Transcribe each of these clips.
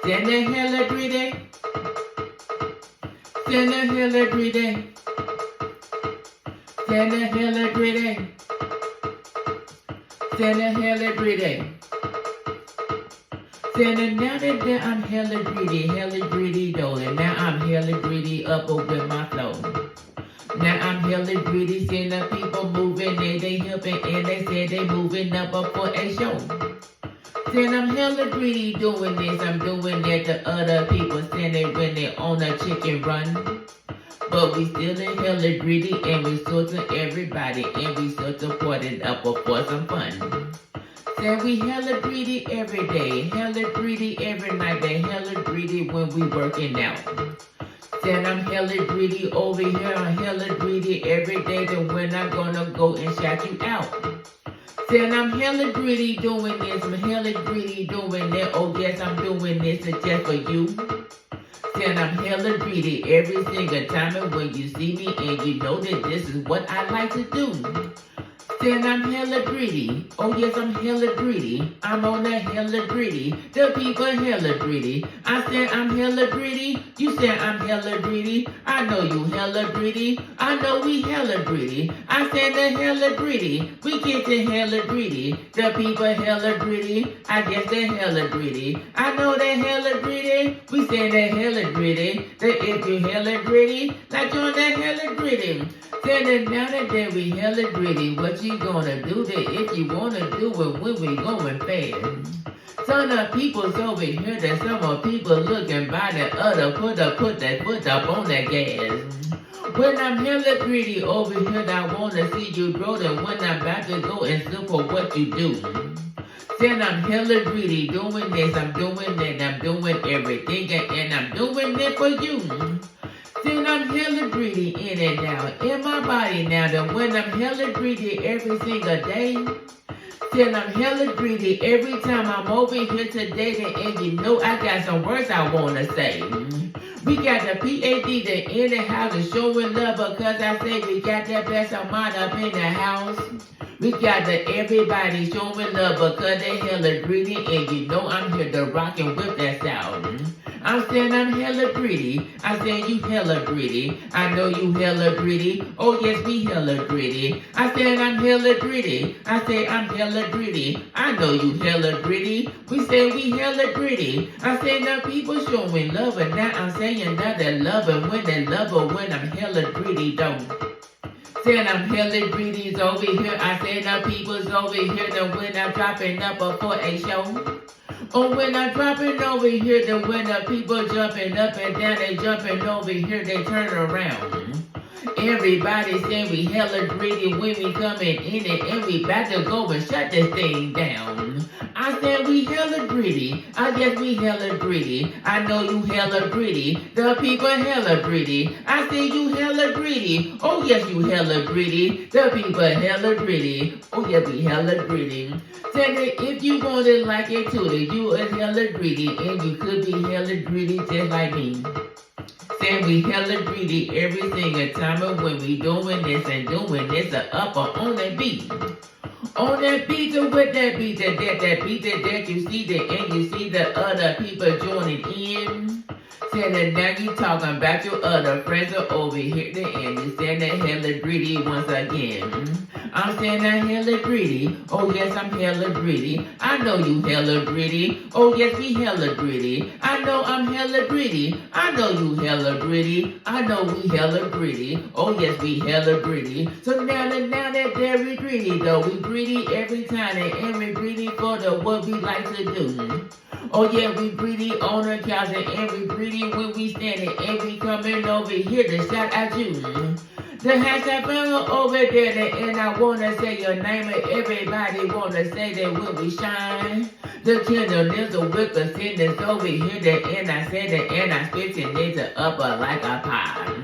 Stand the hella greedy. Stand the hella greedy. Stand the hella greedy. Stand the hella greedy. Standing now that I'm hella greedy though, and now I'm hella greedy up over my flow. Now I'm hella greedy, seeing the people moving, they helping, and they said they moving up for a show. Saying I'm hella greedy doing this, I'm doing that to other people, standing when they on a chicken run. But we still in hella greedy, and we still to everybody, and we still supporting up for some fun. Said we hella greedy every day, hella greedy every night, they hella greedy when we working out. Said I'm hella greedy over here, I'm hella greedy every day, then when I'm gonna go and shout you out. Said I'm hella greedy doing this, I'm hella greedy doing that, oh yes I'm doing this just for you. Said I'm hella greedy every single time, and when you see me and you know that this is what I like to do. Said I'm hella greedy, oh yes I'm hella greedy, I'm on that hella greedy, the people hella greedy. I said I'm hella greedy, you said I'm hella greedy, I know you hella greedy, I know we hella greedy. I said the hella greedy, we get the hella greedy, the people hella greedy, I guess they hella greedy. I know they hella greedy, we say they hella greedy, that if you hella greedy, like join that hella greedy. Said now that we hella greedy, what you gonna do that if you wanna do it when we going fast? Some of people's over here, that some of people looking by the other, put that foot up on that gas. When I'm hella greedy over here, I wanna see you grow, and when I'm about to go and look for what you do. Said I'm hella greedy doing this, I'm doing that, I'm doing everything, and I'm doing it for you. Said I'm hella greedy in and out, in my body now, that when I'm hella greedy every single day. Said I'm hella greedy every time I'm over here today, and you know I got some words I wanna say. We got the PAD, the in the house, and showing love because I say we got that best amount up in the house. We got the everybody showing love because they hella greedy, and you know I'm here to rock and whip that sound. I'm saying I'm hella greedy, I said you hella greedy, I know you hella greedy, oh yes we hella greedy. I said I'm hella greedy, I said I'm hella greedy, I know you hella greedy, we say we hella greedy. I said now people showing love, and now I'm saying that they love, and when they love her, when I'm hella greedy don't. Said I'm hella greedy over here, I said now people's over here, then when I'm dropping up for a show. Oh, when I'm dropping over here, then when the people jumping up and down, they jumping over here, they turn around. Everybody saying we hella greedy when we coming in it, and we about to go and shut this thing down. I said we hella greedy, I guess we hella greedy, I know you hella greedy, the people hella greedy. I said you hella greedy, oh yes you hella greedy, the people hella greedy, oh yeah we hella greedy. Said that if you want it like it too, that you is hella greedy, and you could be hella greedy just like me. Saying we hella greedy every single time, and when we doing this and doing this, the upper on that beat. On that beat, with that beat, that beat, that you see that, and you see the other people joining in. Saying that now you talking about your other friends are over here, and you saying that hella greedy once again. I'm saying I'm hella greedy, oh yes I'm hella greedy, I know you hella greedy, oh yes we hella greedy, I know I'm hella greedy, I know you hella greedy, I know we hella greedy, oh yes we hella greedy. So now that very greedy though, we greedy every time, and we greedy for the what we like to do. Oh yeah, we greedy on the couch, and we greedy when we standing, and we coming over here to shout at you. The hashtag family over there, and I wanna say your name, and everybody wanna say that when we shine. The kingdom is a wicked sin that's over here, and I said that, and I spit it into upper like a pie.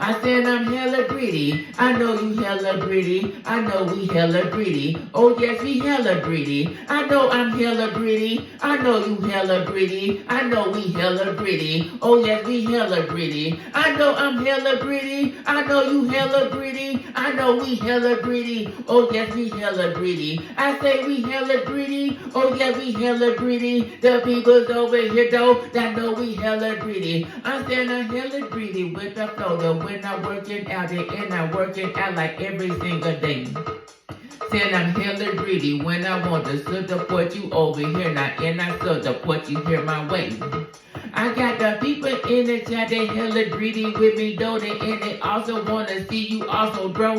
I said I'm hella greedy, I know you hella greedy, I know we hella greedy, oh yes we hella greedy, I know I'm hella greedy, I know you hella greedy, I know we hella greedy, oh yes we hella greedy, I know I'm hella greedy, I know you hella greedy, I know we hella greedy, oh yes we hella greedy, I say we hella greedy, oh yeah we hella greedy. The people's over here though, that know we hella greedy. I'm saying I'm hella greedy with the flow though. When I'm working out it and I'm working out like every single day. Saying I'm hella greedy when I want to support you over here now, and I support you here my way. I got the people in the chat, they hella greedy with me though, and they also wanna see you also grow.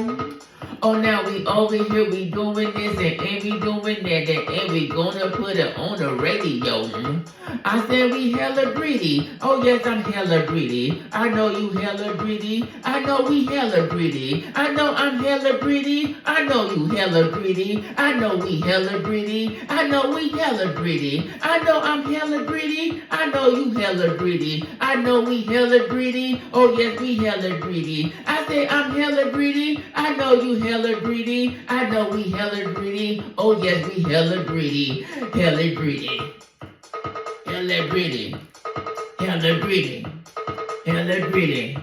Oh, now we over here, we doing this and we doing that, and we gonna put it on the radio. I said we hella greedy. Oh yes, I'm hella greedy. I know you hella greedy. I know we hella greedy. I know I'm hella greedy. I know you hella greedy. I know we hella greedy. I know we hella greedy. I know I'm hella greedy. I know you hella greedy. I know we hella greedy. Oh yes, we hella greedy. I say I'm hella greedy. I know you hella greedy. I know we hella greedy. Oh yes, we hella greedy. Hella greedy. Hella greedy. Hella greedy. Hella greedy.